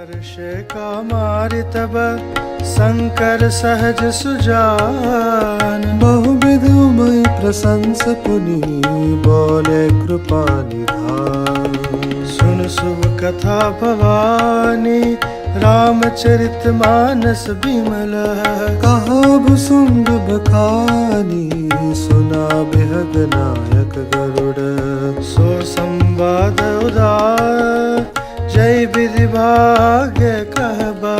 हर्ष का मारि तब शंकर सहज सुजान। बहुविध उमय प्रशंस पुनि बोले कृपा निधान। सुन शुभ कथा भवानी रामचरित मानस बिमल। कहा भुसुंड बखानी सुना बिहग नायक गरुड़। सो संवाद उदार जय विधि भाग्य कहबा।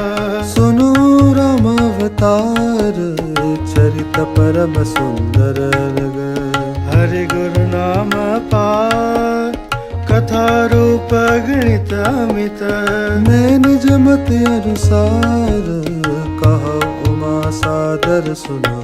सुनो राम अवतार चरित परम सुंदर लग। हरि गुरु नाम पार कथा रूप गणित अमित। मैं निज मत अनुसार कहा उमा सादर सुनो।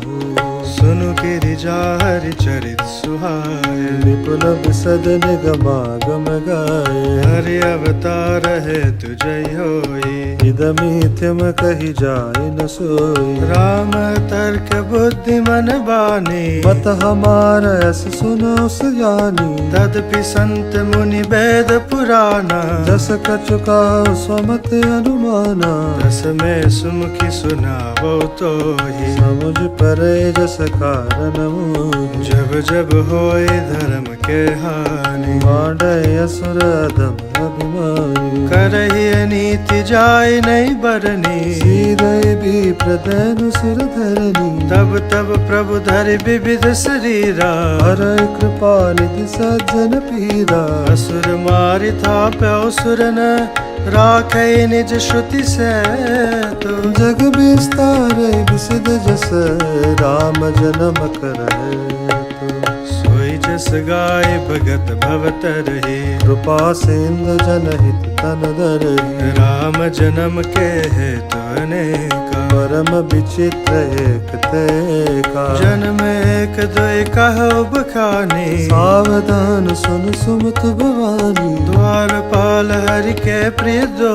सुनु गिरिजा हरि चरित सुहाय। विपुल विसद निगमागम गाय। हरि अवतार है तुझय होई। इदमिथ्यम कही जाय न सोई। राम तर्क बुद्धि मन बानी। मत हमारा यस सुनो सयानी। तदपि संत मुनि वेद पुराना। जस कछुका स्वमत अनुमाना। रस में सुमुखी सुनावो तो ही। समुझ परे जस कारण मोहि। जब जब होए धर्म के हानि। मांडय असुर अधम अभिमानी। करहि नीति जाय नहीं बरनी। सीधे भी प्रदैन सुर धरनी। तब तब प्रभु धरि विविध शरीरा। हरय कृपा निधि सज्जन पीरा। असुर मारि थाप्यौ सुरन राखै निज श्रुति से तो। जग विस्तार विसिद जस राम जन्म करय तो। सोई जस गाय भगत भवतरहि। कृपा सिंधु जनहित तन धरहि। राम जन्म के हेतु अनेका। परम विचित्र एक ते का। जन्म एक दुई कहु बखानी। सावधान सुन सुमत भवानी। द्वारपाल हरि के प्रिय दो।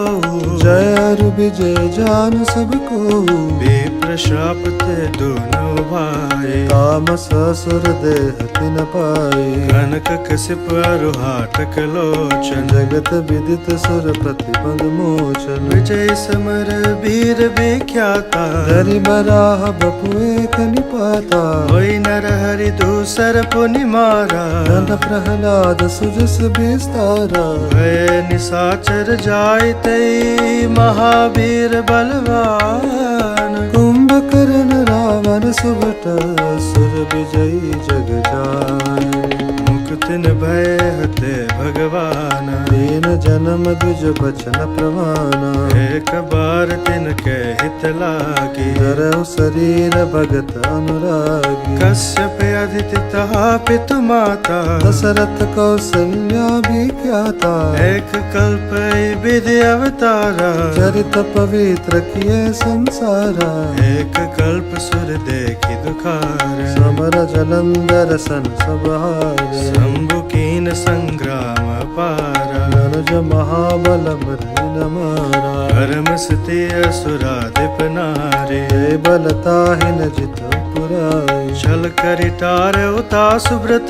जय अरु विजय जान सबको। विप्र शाप ते दोनों भाई। तामस असुर देह तिन पाई। कनक कसिप अरु हाटक लोचन। जगत विदित सुरपति पद मोचन। विजय समर वीर विख्याता। धरि बराह बपु एक निपाता। होई नर हरि दूसर पुनि मारा। धन प्रहलाद सुजस विस्तारा। भय निशाचर जाय तई महावीर बलवान। कुंभकर्ण रावण सुभट सुर विजयी जग जाय। मुकुतिन भय हते भगवान। दीन जन्म द्विज बचन प्रमाना। एक बार तिनके हित लागी। धरहु शरीर भगत अनुरागी। कश्यप अदिति तहा पितु माता। दशरथ कौसल्या विख्याता। एक कल्प विधि अवतारा। चरित पवित्र किए संसारा। एक कल्प सुर देखि दुखार। समर जलंधर सन सब हार। शंभु कीन संग्राम पारा। अनुज महाबल मृन मारा। परम स्ति असुराधिप नारी। जय बलताहिन जित पुराई। छल करि टारउता सुब्रत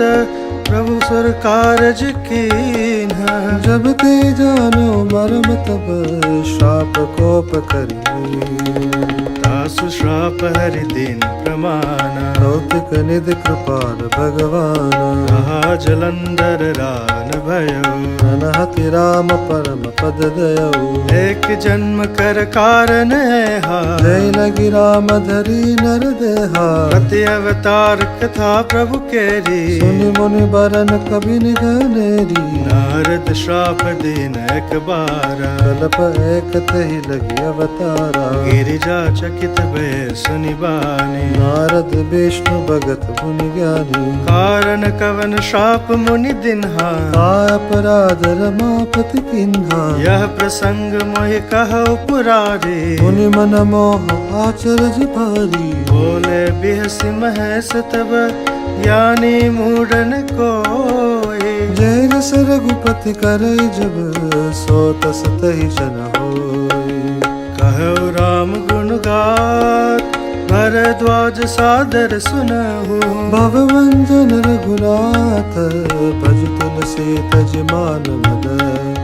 प्रभु सुर कारज कीन्हा। जब ते जानो मरम तब श्राप कोप करी। तासु श्राप हरि दीन प्रमाना। भौतिक निधि कृपाल भगवाना। कहा जलंधर रान भयो। अनहति राम परम पद दयौ। एक जन्म कर कारण हा। जय लगी राम धरी नर देहा। प्रति अवतार कथा प्रभु केरी। सुनि मुनि बरन कवि निधनेरी। नारद श्राप दीन एक बारा। कल्प एक तहि लगी अवतारा। गिरिजा चकित भय सुनि बानी। नारद विष्णु भगत मुनि ज्ञानी। कारण कवन श्राप मुनि दिन्हा। का अपराध रमापति किन्हा। यह प्रसंग मोहि कहु पुरारी। मुनि मन मोह आचरज भारी। बोले बिहसि महेश तब ज्ञानी मूढ़न कोई। जय जस रघुपति करई जब सो तस तहि जन होई। कहु राम गुण गात भरद्वाज सादर सुनहु। भवभंजन रघुनाथ भज तुलसी तज मान मद।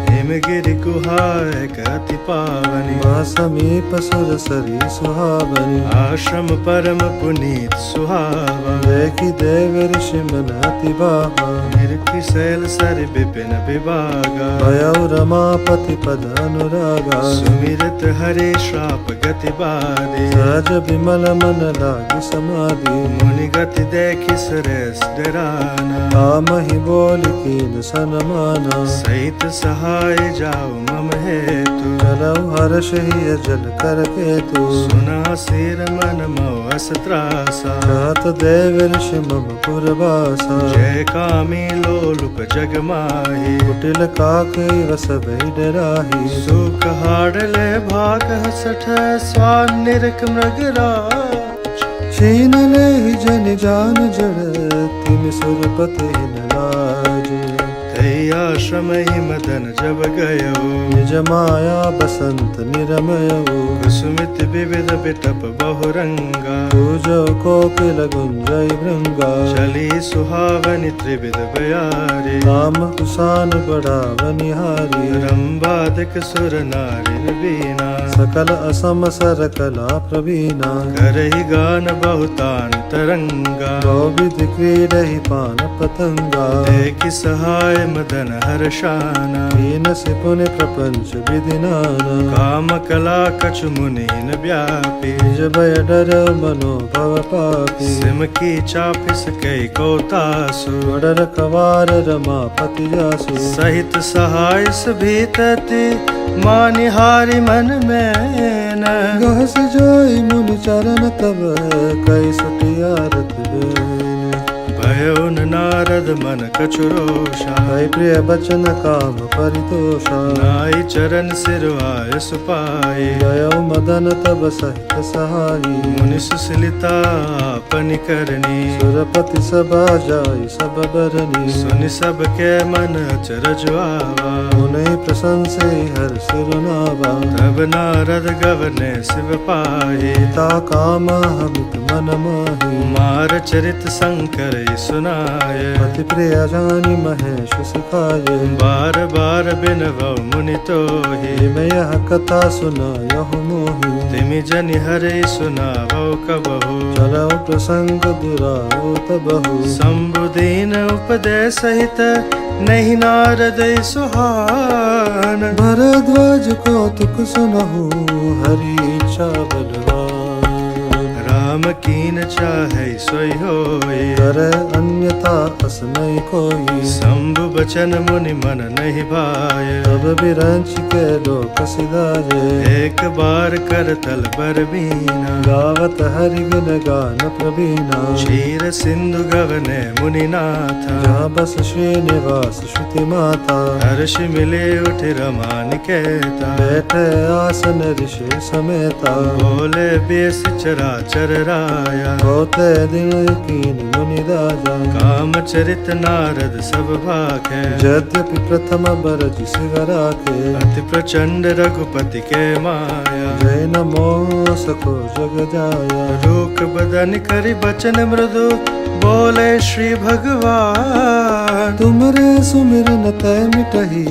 हिम हिमगिरि गुहाय अति पावनी समीप सुर सरी सुहावनी आश्रम परम पुनीत सुहावा देखी देव ऋषि मन अति बाबा निरखि शैल सर विपिन विभागा भयउ रमापति पद अनुरागा सुमिरत हरे श्राप गति बादे सहज विमल मन लागी समाधि मुनि गति देखि सुरेश डराना कामहि बोल कीन सनमाना सहित सहाय जाओ मम हेतु चलऊ हर्ष ही जल कर केतु सुना सिर मन मोहस त्रासा कहत देव ऋषि मम पुरवासा जय कामी लोलुप जग माही कुटिल काकई वस डराही सुख हाडले भाग हसठ स्वान निरख मृगराज छीन ले जन जान जड़ तिम सुरपति न लाज तै आश्रम ही मदन जब गयो निज माया बसंत निरमयो कुसुमित विविध बिटप बहुरंगा पूजो कोकिल गुंजय भृंगा चली सुहावनी त्रिविध बयारी काम कुसान बढ़ावनिहारी रंबादिक सुर नारिन बीना सकल असम सर कला प्रवीणा करहि गान बहुतांतरंगा बहुविध क्रीडहि पान पतंगा देखि सहाय मदन हर्षाना हीन से पुण्य प्रपंच विधिनाना काम कला कछु मुनिन व्यापी निज भय डर मनोभव पापी सिम की चापिस कई कौतासु वडर कवार रमापति जासु सहित सहाय भीतति मानिहारी मन में न गहस जोई मुनि चरण तब कई सुटियारत बेन भयउन नारद मन कछु रोषा कई प्रिय बचन काम परितोषा नाई चरण सिरवाय सुपाए गयो मदन तब सहित सहाई मुनि सुसलिता अपनि करनी सुरपति सभा जाई सब बरनी सुनि सब के मन अचरज आवा मुनि प्रशंसे हर सिरुनावा तब नारद गवने शिव पाहि पिता काम हमित मन माही मार चरित शंकर सुनाय अति प्रिय जानी महेश सिखाये बार बार बिनवौ मुनि तोहि मैं यह कथा सुनायहु मोहि तिमि जनि हरे सुनावौ कबहु चलो प्रसंग दुराओ तबहु संबुदीन उपदेश सहित नहीं नारद सुहान भरद्वाज कौतुक सुनहु हरि इच्छा बलवान राम कीन चाहे सोई होई कर अन्यथा अस नहीं कोई शंभु बचन मुनि मन नहीं भाय तब बिरंच के लोक सिधारे एक बार कर तल बर बीना गावत हरि गुण गान प्रवीणा क्षीर सिंधु गवने मुनिनाथ जहाँ बस श्रीनिवास श्रुति माता हर्ष मिले उठ रमान कहता बैठे आसन ऋषि समेता बोले बेस चराचर राया होते दिन कीन मुनि राजा काम चरित नारद सब भाखे यद्यपि प्रथम बरज शिव राखे अति प्रचंड रघुपति के माया जय नमो सको जग जाया रूख बदन करि बचन मृदु बोले श्री भगवान तुमरे सुमिरन तय मिटही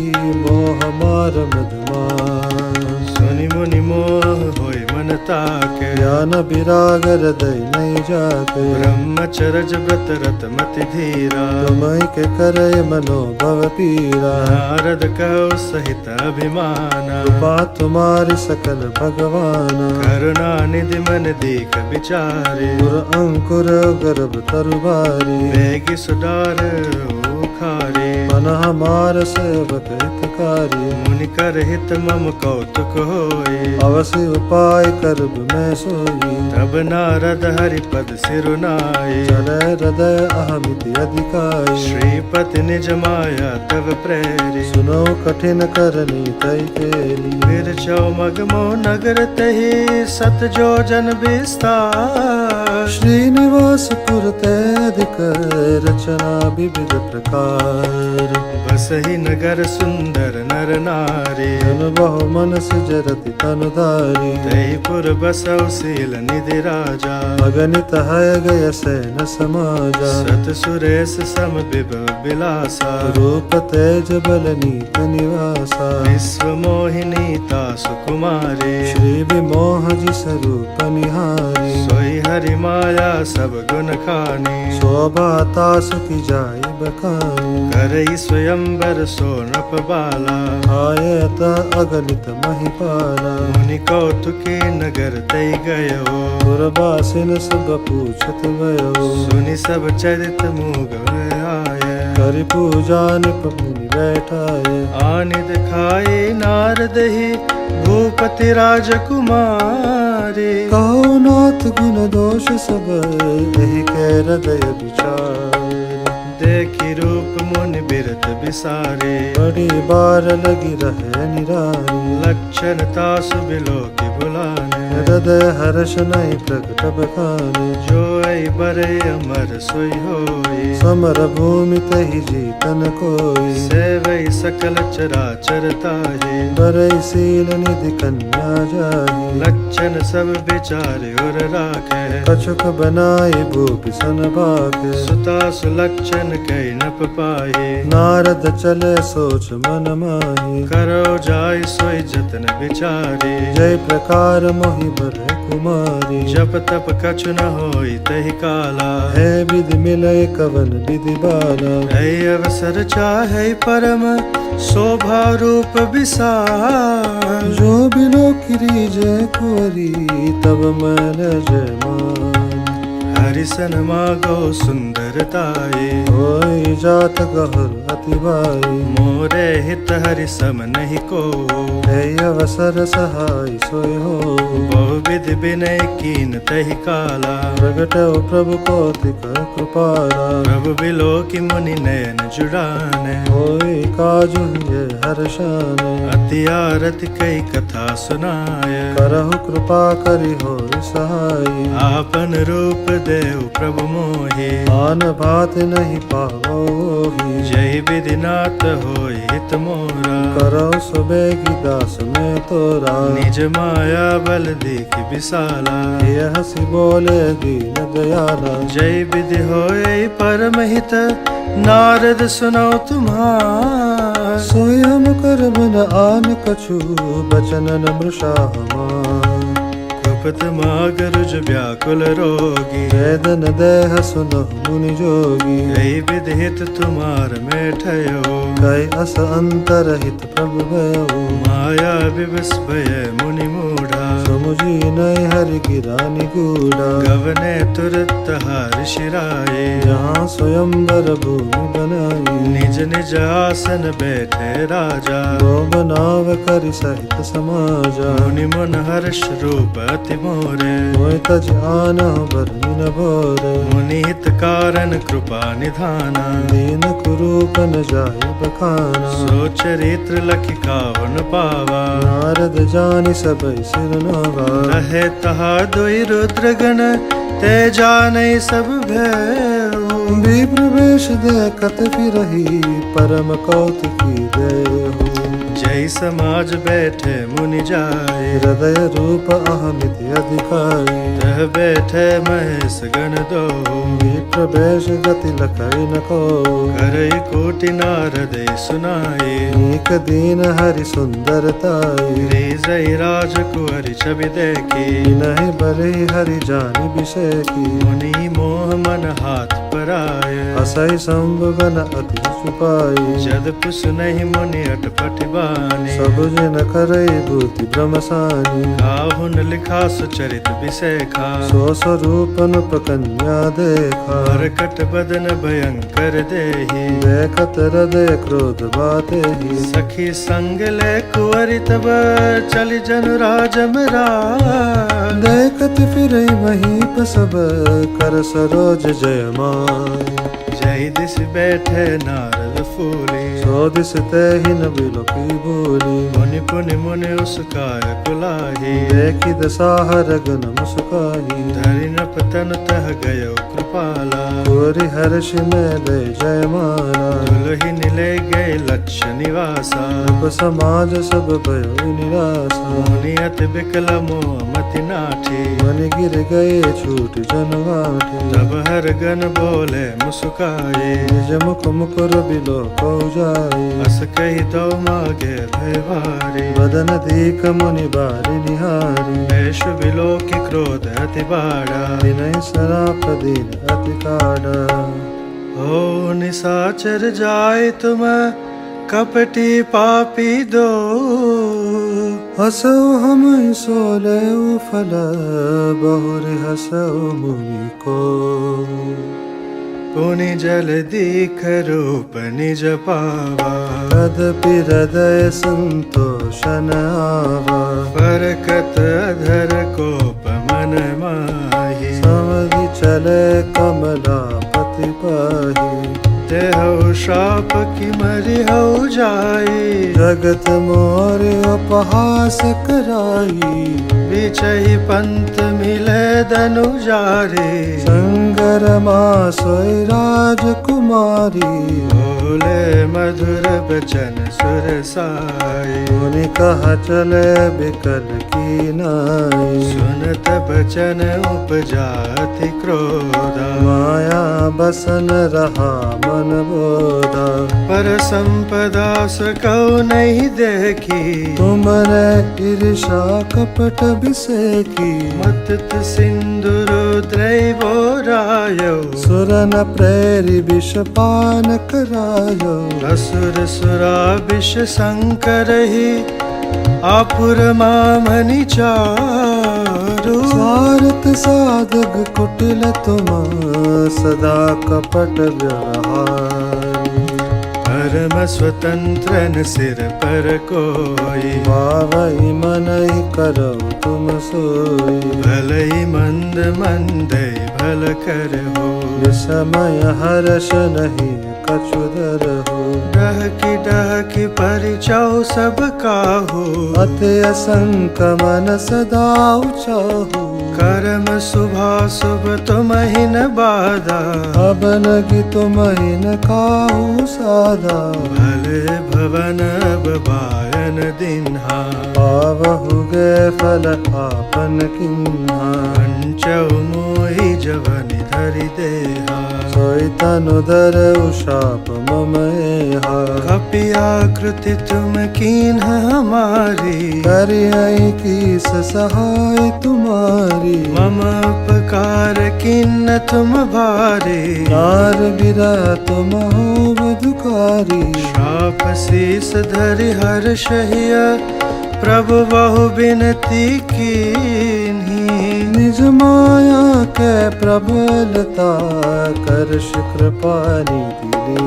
मोह मार मधुमान सुनि मुनि मोह होय मन ताके ज्ञान विराग हृदय नहीं जाके ब्रह्मचरज व्रत रत मति धीरा तुम्हि के करय मनोभव पीरा नारद कहो सहित अभिमाना कृपा तुम्हारी सकल भगवान करुणा निधि मन दीख विचारे गुर अंकुर गर्भ तरुबारी बेगी सुडार उखारे मन हमार सेवक हितकारी मुनि कर हित मम कौतुक होय अवश्य उपाय करब मैं सोई तब नारद हरि पद सिरुनाए चले हृदय अहमिति अधिकाई श्रीपति निज माया तब प्रेरी सुनो कठिन करनी तय केली फिर चौमग मो नगर तहि सत जो जन विस्तार श्रीनिवास पुर तैदिक रचना विविध प्रकार बसहि नगर सुंदर नर नारी जन बहु मन जरति तनुधारी तैपुर बसौ शील निधि राजा अगणित है गय सैन समाजा सत सुरेश सम विभव विलासा रूप तेज बल नीत निवासा विश्व मोहिनी तासु कुमारी श्री विमोह जिस रूप निहारी सोई हरि माया सब गुण खानी शोभा तासु की जाय बखानी करई स्वयंवर सोनप बाला आयत अगणित महिपाला मुनि कौतुकी नगर तई गयो पुरबासिन सब पूछत भयो सुनि सब चरित मूग आय करि पूजा निप मुनि बैठाए आनिद खाए नारद ही भूपति राजकुमारे कहो नाथ गुण दोष सब एहि के हृदय विचार देखी रूप मुनि बिरत बिसारे बड़ी बार लगी रहे निरारी लक्षण तासु बिलो की बुलाने हृदय हर्ष नहीं प्रकट बखाने जो ऐ बरे अमर सोई होई समर भूमि तहि जीतन कोई सेवई सकल चराचर ताहि बरई सील निधि कन्या जाही लक्षण सब विचारे उर राखे कछुक बनाई भूपि सन भागे सुता सुलक्षण कई नप पाए नारद चले सोच मन माही करो जाय सोई जतन विचारे जय प्रकार मोहि बर कुमारी जप तप कछु न होई तहि काला है विधि मिलय कवन विधि बाला ऐ अवसर चाहे परम शोभा रूप विशाल जो बिलो किरी जय कुंवरी तब मैल जय मान हरिसन मागो सुंदरताए होई जात गहर अति भाई मोरे हित हरि सम नहीं को है अवसर सहाय सोय हो बहु विधि विनय कीन तहि काला प्रगट प्रभु कौतिक कृपाला प्रभु बिलो की मुनि नयन जुड़ाने होई काजु ये हर्षान अति आरति कई कथा सुनाय करहु कृपा करि होई सहाय आपन रूप देव प्रभु मोहि आन भात नहीं पावो ही जय विधिनाथ होय हित मोरा करहु सुबेगी दास में तोरा निज माया बल दीख विशाला ये हसी बोले दीन दयाला जय विधि होय परम हित नारद सुनो तुम्हार सोय हम कर मन आन कछु बचनन मृषा हमार कुपत मागरुज व्याकुल रोगी वेदन देह सुनहु मुनि जोगी ऐ विधि हित तुम्हार में ठयो कई अस अंतरहित प्रभु भयो माया विवश भय मुनि मूढ़ा समुझी नहीं हरि गिरानी गूढ़ा गवने तुरत हार शिराए जहाँ स्वयंवर भूमि बनाई निज निज आसन बैठे राजा वो बनाव करि सहित समाजा मुनि मन हर्ष रूप अति मोरे मोय तज आन बरनी न भोरे मुनि हित कारण कृपा निधाना दीन कुरूप न जाय बखाना सो चरित्र लखि कावन पावा नारद जानि सबै सिर नवा रहे तहा दुई रुद्रगण ते जाने सब भय विप्र वेश देखत फिरही परम कौतुकी देहु जय समाज बैठे मुनि जाए हृदय रूप अहमिति अधिकारी रह बैठे महेश गण दो विप्र वेश गति लखई न को करई कोटि नारद सुनाए नीक दीन हरि सुंदरताई जय राज कुंवरि छवि देखी नहीं बरे हरि जानि बिसेकी मुनि मोह मन हाथ पर आए असई संबन अति छुपाई जद पुस नहीं मुनि अटपट बानी सब जन करई भूति ब्रह्मसानी काहुन लिखा सुचरित विशेखा सो स्वरूपन प्रकन्या देखा हरकट बदन भयंकर देहि देखत हृदय क्रोध बाते ही सखी संग ले कुंवरि तब चल जन राजमरा देखत फिर महीप सब कर सरोज जयमान जय दिस बैठे नारद फूले सो दिस ते ही न बिलोकी बोली मुनि पुनि मुनि उसकाय कुलाही देखी दसाहर गन मुस्काही धरि न पतन तह गयो कृपाला भूरि हर्ष में ले जय माला। दुल्हिन ले गए लक्ष्य निवासा, सब समाज सब भयो निराशा। मुनियत बिकल मोह मति नाठी, मन गिर गए छूट जनवाठी। तब हर गन बोले मुस्काए, निज मुख मुकुर बिलो को जाई। अस कही दो मागे भय भारी, बदन दीख मुनि बारी निहारी। वेश बिलो की क्रोध अति बाड़ा, विनय सराप दीन अति काड़ा। हो निशाचर जाय तुम कपटी पापी दो, हसौ हम सोले फल बहुरि हसौ मुनि को। पुनि जल दीख रूप निज पावा, तदपि हृदय संतोषन आवा। बरकत अधर कोप मन माही, समधि चले कमलापति पाही। देहु श्राप की मरि हो जाई, जगत मोर उपहास कराई। बिचहि पंथ मिले धनुजारी, संगर सोई राजकुमारी। बोले मधुर बचन सुरसाई, मुनि कहा चले बिकल की नाई। सुनत बचन उपजाति क्रोधा, माया बसन रहा मन बोधा। पर संपदा सकौ नहीं देखी, तुमरे ईर्षा कपट बिसेकी। मत सिंदूर द्रैवो रायो, सुरन प्रेरि विष पान करायो। असुर सुरा विष संकर ही, आपुर मामनि चारु। स्वार्थ साधक कुटिल तुम, सदा कपट व्यवहारी। परम स्वतंत्र न सिर पर कोई, भावई मनहि करो तुम सोई। भलई मंद मंदै भल कर हो, विस्मय हर्ष नहीं कछु धरहु। डहकी परिचौ सब काहू, अति असंक मन सदा उचाहु। कर्म शुभाशुभ तुमहि न बाधा, अब लगी तुमहि न काहू साधा। भले भवन अब बायन दिन्हा, पावहु गे फल आपन किन्हा। पंचौ मोहि जवनि धरि देहा, सोई तनु धरऊ शाप मम एहा। कपियाकृति तुम कीन्ह हमारी, करिहई कीस सहाय तुम्हारी। मम उपकार किन्न तुम भारी, नार बिरह तुम हो बधुकारी। श्राप शीस धरि हर्षहिय, प्रभु बहु बिनती कीन्ही। निज माया के प्रबलता, करश कृपा निधि।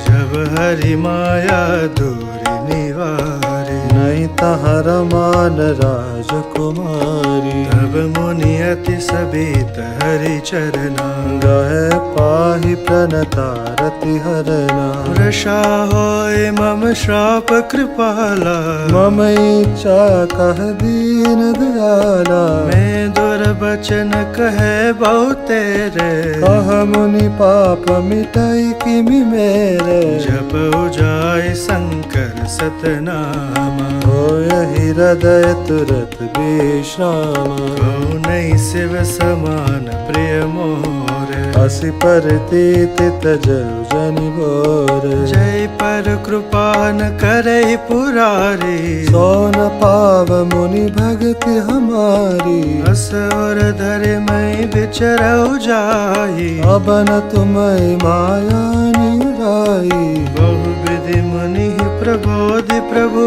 जब हरि माया दूरि निवारी, नहीं तहर मान राजकुमारी। तब मुनि अति सबित हरि चरना, गहे पाहि प्रणता रति हरना। वृषा होय मम श्राप कृपाला, मम इच्छा कह दीन दयाला। मैं दुर्वचन कहे बहु तेरे, कह मुनि पाप मिटाई किमि मेरे। जप जाय शंकर सतनामा, होयहि हृदय तुरत विश्राम। कौ नहीं शिव समान प्रिय मोर, असि परतीत तजरु जनि बोर। जय पर कृपा न करहि पुरारी, सो न पाव मुनि भगति हमारी। असुर धरि मैं विचरौ जाई, अब न तुम्हि माया निराई। बहु विधि मुनि प्रबोधि प्रभु,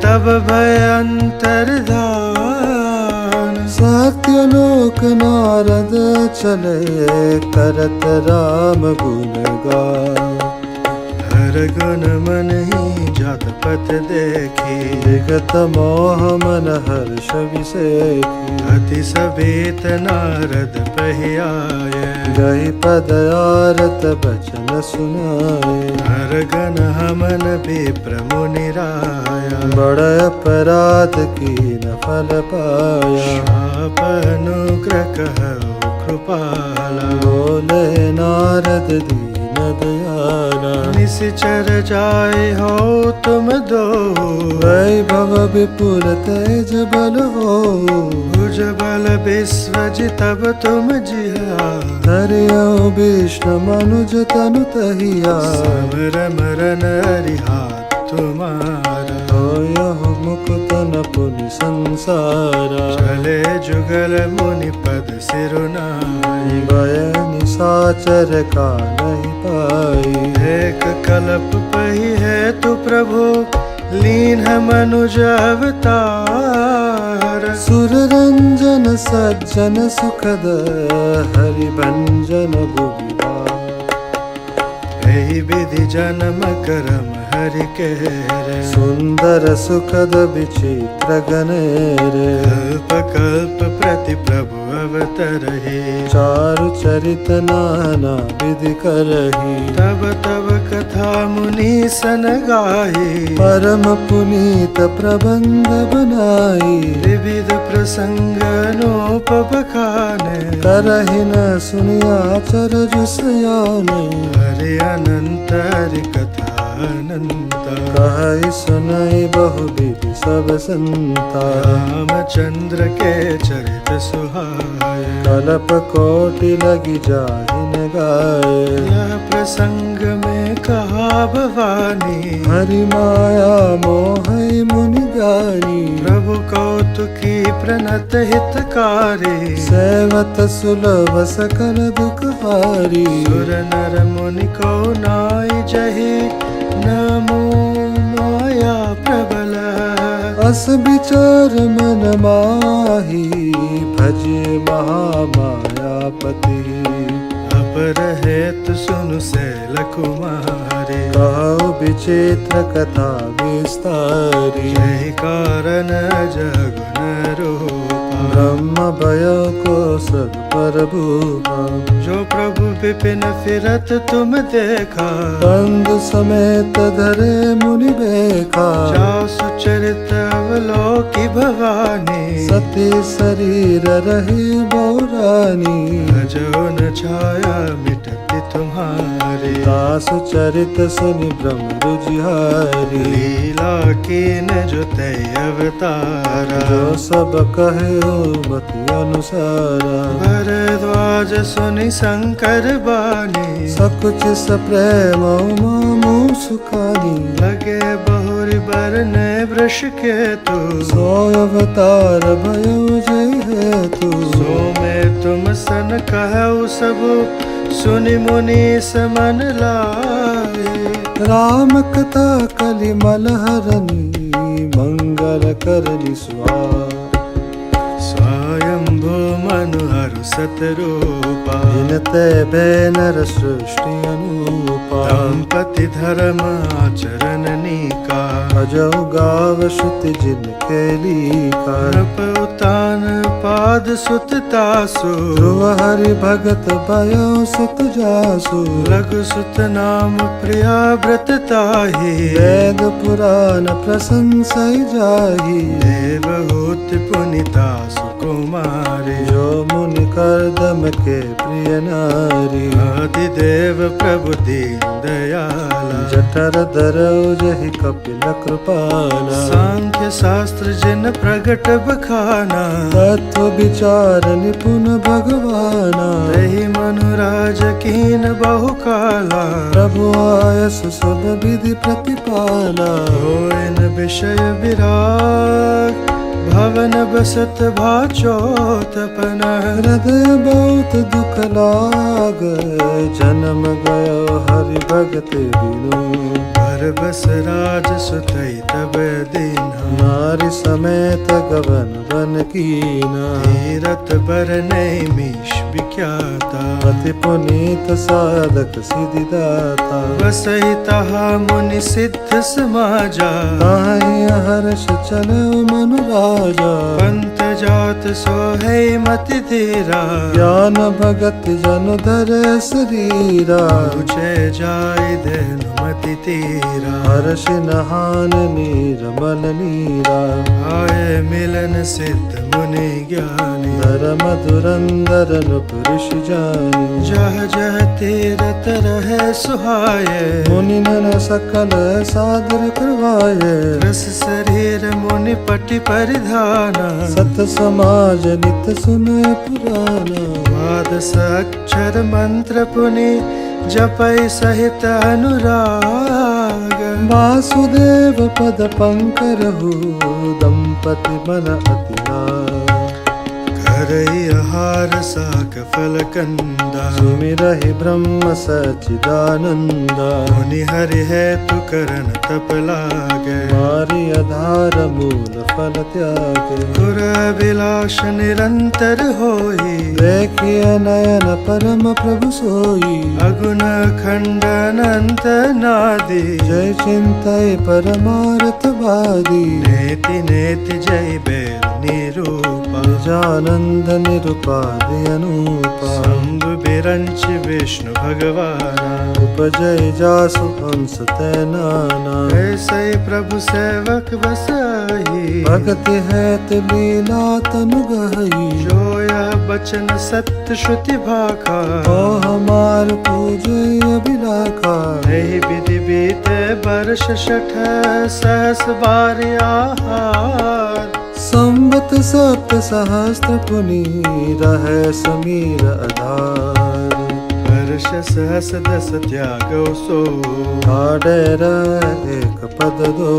तब भय अंतर्धान। सत्यलोक नारद चले, करत राम गुण गान। हर गुण मन ही जात पथ देखी, विगत मोह मन हर्ष विसेखी। अति सभेत नारद पहियाय, गई पद आरत बचन सुनाए। नर गण हमन विप्र मुनि राया, बड़ अपराध की न फल पाया। शाप अनुग्रह कहु कृपाला, बोले नारद दीन दयाला। निश्चर जाय हो तुम दो, वैभव विपुल तेज बल हो। भुज बल विश्वजित तब तुम जिया, धरियो विष्णु मनुज तनु तहिया। समर मरन हरिहाथ तुम्हारा, होयहु मुकुत न पुनि संसारा। चले जुगल मुनि पद सिरुनाई, भय निशाचर का नहीं पाई। एक कल्प पही है तु प्रभु, लीन मनुज अवतार। सुर रंजन सज्जन सुखद, हरि भंजन बुधिया। यही विधि जन्म करम हरि के रे, सुंदर सुखद विचित्र गणेरे। कल्प कल्प प्रति प्रभु अवतरहि, चारु चरित नाना विधि करही। तब तब कथा मुनि सन गाही, परम पुनीत प्रबंध बनाई। विविध प्रसंग अनूप बखाने, करहि न सुनिया चरजु सयाने। हरि अनंत हरि कथा अनंता, कहई सुनई बहु विधि सब संता। रामचंद्र के चरित सुहाए, कल्प कोटि लगी जाहिन गाए। यह प्रसंग में कहा भवानी, हरि माया मोहई मुनि ज्ञानी। प्रभु कौतुकी प्रणत हितकारी, सेवत सुलभ सकल दुख हारी। सुर नर मुनि को नाई जही, नमो माया प्रबल। अस विचार मन माही, भजे महामायापति। अपर हेतु सुनु शैल कुमारी, कहो विचित्र कथा विस्तारी। यही कारण जगुन रूपा, ब्रह्म भयो को सद पर भूपा। जो प्रभु विपिन फिरत तुम देखा, कंद समेत धरे मुनि बेखा। जासु चरित अवलोकी भवानी, सती शरीर रही बौरानी। जो न छाया मिटती तुम्हारी, दासु चरित सुनि ब्रह्म रुझिहारी। लीला कीन जो तय अवतारा, जो सब कहे मति अनुसारा। भरद्वाज सुनि शंकर बानी, सकुच सप्रेम मामु सुखानी। लगे बहुरी बरने वृष के तू, सो अवतार भयो जय हेतु। सो में तुम सन कहु सब, सुनि मुनि समन लाए। राम कथा कलि मलहरनी, मंगल करनी सुहार। स्वयंभू मनुहरु सतरूपा, विनते बेनर सृष्टि अनुपा। दंपति धर्म आचरण नीका, अजौ गाव श्रुति जिनके लीका। नृप उतान पाद सुत तासु, ध्रुव हरि भगत भयो सुत जासु। लघु सुत नाम प्रिया व्रत ताहि, वेद पुराण प्रशंसई जाहि। देवहूति पुनिता सुकुमारी, जो मुनि कर्दम के प्रिय नारी। आदिदेव प्रभु दीन दयाला, जठर धरौ जहि कपिल कृपाला। सांख्य शास्त्र जिन प्रगट बखाना, तत्व विचार निपुण भगवाना। तहि मनुराज कीन बहु काला, प्रभु आयसु सब विधि प्रतिपाला। होइन विषय विराग, भवन बसत भाचोतपन। हृदय बहुत दुख लाग, जन्म गयो हरि भगत बिनु। भर बस राज सुतई तब दीन्हा, नारी समेत गवन बन कीना तीरथ बरने मीश विख्याता अति पुनीत साधक सिद्धिदाता बसहि तहा मुनि सिद्ध समाजा ताहि हर्ष चलो मनु राजा पंत जात सोहै मति धीरा ज्ञान भगत जन धर शरीरा पूछे जाय धेनु मति तीरा हर्ष नहान नीरमल नीरा आए मिलन सिद्ध मुनि ज्ञानी धर्म धुरंधर पुरुष जानी जह जह तीरथ रहे सुहाये मुनि नन सकल सादर करवाए रस शरीर मुनि पटि परिधाना सत समाज नित सुनय पुराना द्वादश अक्षर मंत्र पुनि जपै सहित अनुराग वासुदेव पद पंकरहु दंपति मन अति लाग करई आहार साक फल कंदा सुमिरहि ब्रह्म सच्चिदानंदा मुनि हरि हेतु करन तप लागे मारी आधार मूल फल त्यागे गुर अभिलाष निरंतर होई देखिय नयन परम प्रभु सोई अगुण खंडन अंत नादि जय चिंतय परमार्थ वादी नेति नेति जय बेल निरूपा निजानंद निरुपाधि अनुपा शंभु बिरंच विष्णु भगवाना उपजय जासु हंस तैनाना ऐसे प्रभु सेवक बसाई भक्ति है लीला तनु गहई जो यह बचन सत्य श्रुति भाखा ओ हमार पूजय अभिलाखा नहीं विधि बीते वर्ष शठ सहस बार आहार संवत सप्त सहस्त्र पुनि रहे समीर आधार वर्ष सहस दस त्यागो सो आडेर एक पद दो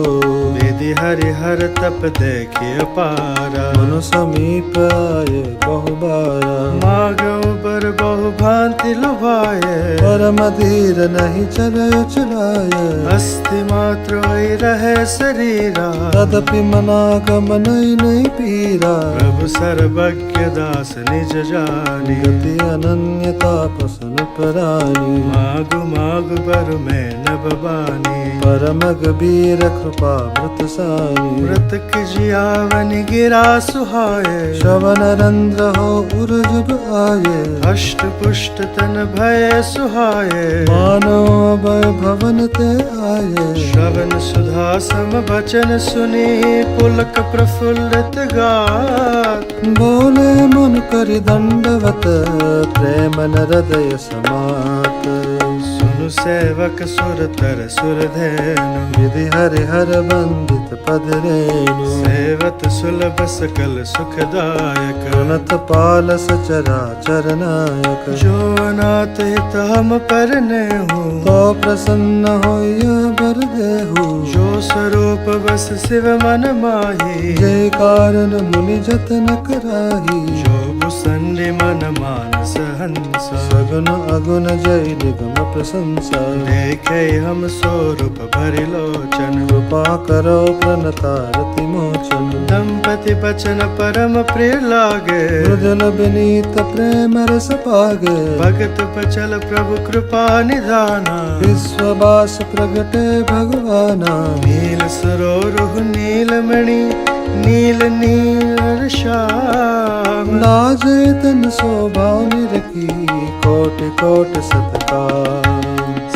विधि हरिहर तप देखिय पारा मनु समीप आए बहुबारा मागो बर बहु भांति लुभाए परम धीर नहीं चलय चलाय अस्थि मात्र होई रहे शरीरा तदपि मनागमन नहीं पीरा प्रभु सर्वज्ञ दास निज जानी गति अनन्यता पसन परानी मागु मागु बर में नबबानी परम गबीर कृपा मृत सानी मृतक जियावन गिरा सुहाए श्रवण रंध्र हो उर्जब आये अष्ट पुष्ट तन भय सुहाए मानो अभय भवन ते आये श्रवण सुधा सम वचन सुनी पुलक प्रफुल्लित गात बोले मन करि दंडवत प्रेम न हृदय समात सुनु सेवक सुर तर सुर धेनु विधि हरिहर बंदित पद रेणु सेवत सुलभ सकल सुखदायक प्रणत पाल सचराचर नायक जो अनाथ हित हम परने हूँ तो प्रसन्न हो बर देहु जो स्वरूप बस शिव मन माही जय कारण मुनि जतन कराही जो भुसंडि मन मानस हंस सगुन अगुन जय निगम प्रशंसा देखे हम स्वरूप भरि लोचन कृपा करो प्रणतारति मोचन दंपति बचन परम प्रिय लागे मृदुल विनीत प्रेम रस पागे भगत बचल प्रभु कृपा निधाना विश्ववास प्रगटे भगवाना नील सरोरुह नीलमणि नील नील श्याम लाजे तन शोभा निरखी कोटि कोटि सतकाम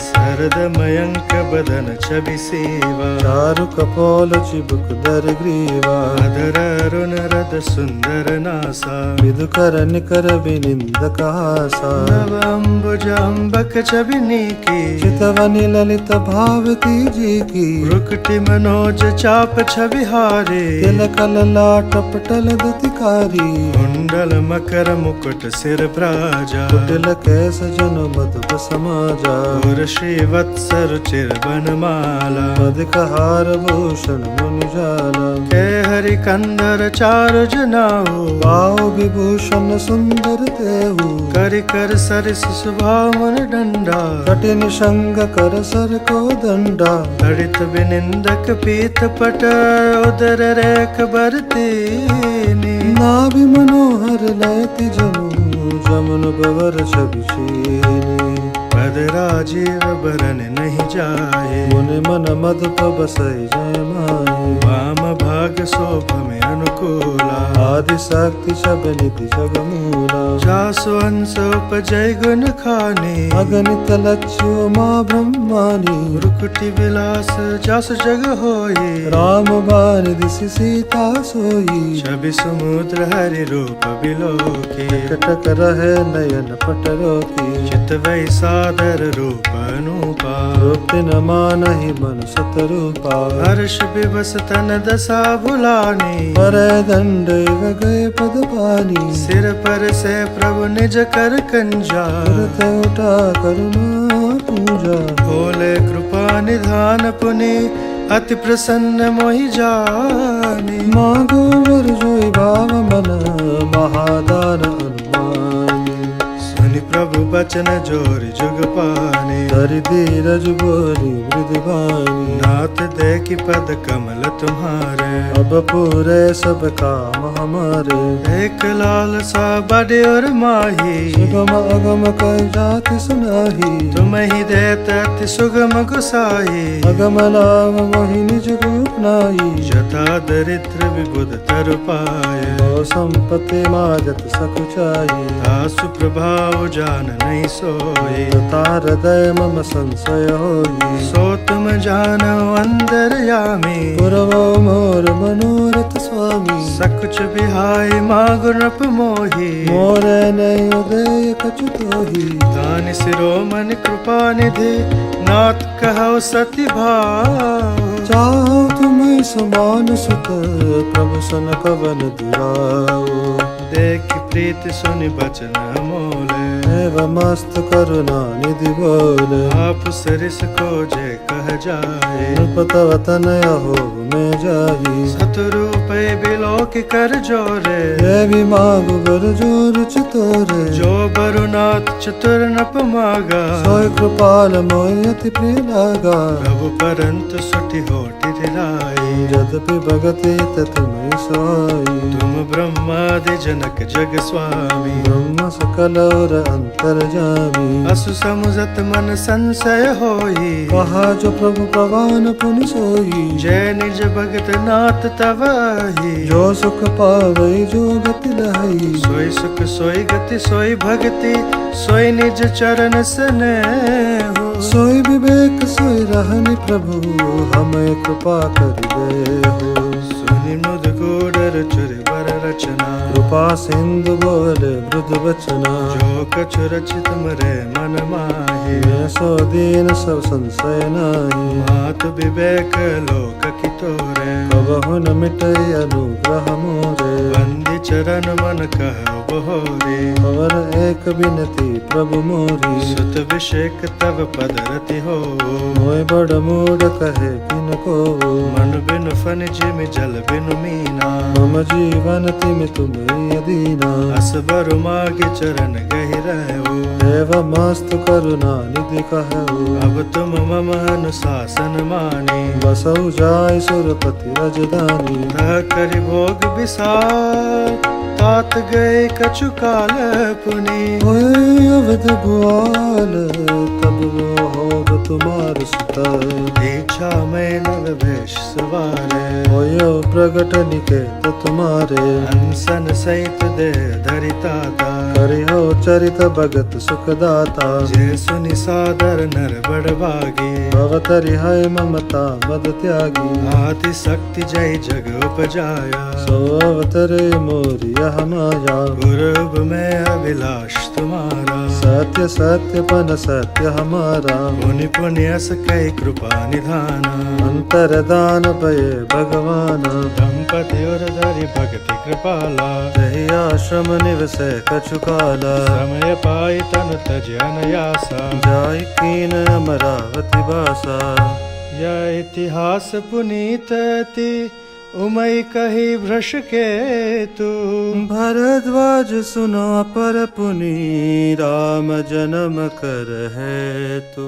शरद मयंक बदन छवि सेवा चारु कपोल चिबुक दर ग्रीवा अधर अरुण रद सुंदर नासा विदुकर निकर विनिंद कहासा नव अम्बुज अम्बक छवि नीकी चितवनि ललित भावती जी की रुकटि मनोज चाप छवि हारे तिलक ललाट पटल दतिकारी कुंडल मकर मुकुट सिर भ्राजा कुटिल कैस जन मधुप समाजा और श्री वत्स रुचिर बनमाला अधिक हार भूषण मुनिजाला के हरि कंदर चारु जनाऊ बाहु विभूषण सुंदर तेहु करि कर सरिस सुभाव मन डंडा कठिन संग कर सर को दंडा ललित विनिंदक पीत पट उदर रेख बरतीनी नाभि मनोहर लयति जनु जमुन बवर छवि छीनी पद राजीव बरन नहीं जाए मुनि मन मधुप बसई जय माही वाम भाग शोभ में अनुकूला आदि शक्ति सब निधि जग मूला जासु अंश उपजय गुण खाने अगणित लक्ष्यो माँ ब्रह्मानी रुकुटी विलास जस जग होए राम बाण दिसि सीता सोई छवि समुद्र हरि रूप बिलोके कटक रहे नयन पटरो की चित वै सादर रूप अनुपा रूप न मानहि मन सतरूपा हर्ष विवस तन दशा बुलानी पर दंड गए पद पानी सिर पर से प्रभु निज कर कंजा करत उठा करुणा पूजा भोले कृपा निधान पुनि अति प्रसन्न मोहि जानी मांगो वर जोई भाव मन महादान अनुमानी सुनि प्रभु बचन जोरि जुग पाने हरि धीरज बोली मृदुबानी नाथ देखि पद कमल तुम्हारे अब पूरे सब काम हमारे एक लाल सा बड़े और माही सुगम अगम कह जाति सुनाही तुम ही देत अति सुगम गुसाई अगम लाभ मोहि निज रूप नाई जथा दरिद्र विबुध तरु पाए बहु संपत्ति मागत सकुचाई तासु प्रभाव जान नहीं सोए तार हृदय मम संशय होई सो तुम जानो अंदर यामी पुरवो मोर मनोरथ स्वामी सकुच बिहाय मागु नप मोही मोर नय उदय कछु तोही दान सिरो मन कृपा निधि नाथ कहो सति भाव चाहो तुम्हें समान सुत प्रभु सन कवन दुराओ देख प्रीति सुनि बचन मोले एवं मस्त करुणा निधि बोले आप सरिस को जय कह जाए नृपत वतन अहो में जाही सतरूप बिलोक कर जोरे ये भी मांग बर जोर चितोरे जो बरुनाथ चतुर नप मागा सोय कृपाल मोय अति प्रिय लागा प्रभु परंत सुटि होटि राई यद्यपि भगति तत्मय सोई तुम ब्रह्मादि जनक जग स्वामी ब्रह्म सकल और अंतर जामी असु समुझत मन संशय होई कहा जो प्रभु प्रवान पुनि सोई जय निज भगत नाथ तवाही जो सुख पावै जो गति लहई सोई सुख सोई गति सोई भक्ति सोई निज चरण स्नेह सोई विवेक सोई रहनि प्रभु हमें कृपा कर दे हो सुनि मुद गोडर चुर बर रचना कृपा सिंधु बोले मृदु वचना जो कछु रचित मरे मन माही मैं सो दीन सब संशय नाही मात विवेक लोक की तोरे कबहु न मिटै अनुग्रह मोरे बंदी चरण मन कह बहोरे अवर एक बिनती प्रभु मोरी सुत विषेक तब पद रति हो मोय बड़ मूड कहे किन को मन बिनु फन जिमि जल बिनु मीना मम जीवन तिम तुम अदीना अस बरु मागे चरण गहि रहो देव मस्त करुणा निधि कहु अब तुम मम अनुशासन मानी बसौ जाय सुरपति रजधानी तह करि भोग विसार तात गए कछु काल पुनि होय अवध भुआल तब वो होब तुम्हार सुत दीक्षा में नव भेष सवारे होय प्रगट निकेत तुम्हारे हंसन सहित दे धरिताता करिहो चरित भगत सुखदाता जे सुनि सादर नर बड़ भागी भवतरि है ममता मद त्यागी आदि शक्ति जय जग उपजाया सो अवतरे मोरिया माया गुरु में अभिलाष तुम्हारा सत्य सत्य पन सत्य हमारा, पुनि पुनि अस कई कृपा निधान, अंतरदान पये भगवान, दंपति और धरि भगति कृपाला, तहि आश्रम निवसै कछु काला, समय पाई तन तज अनयासा, जाय कीन अमरावती बासा, यह इतिहास पुनीत अति उमय कही भ्रश केतु, भरद्वाज सुनो पर पुनि राम जन्म कर है तू।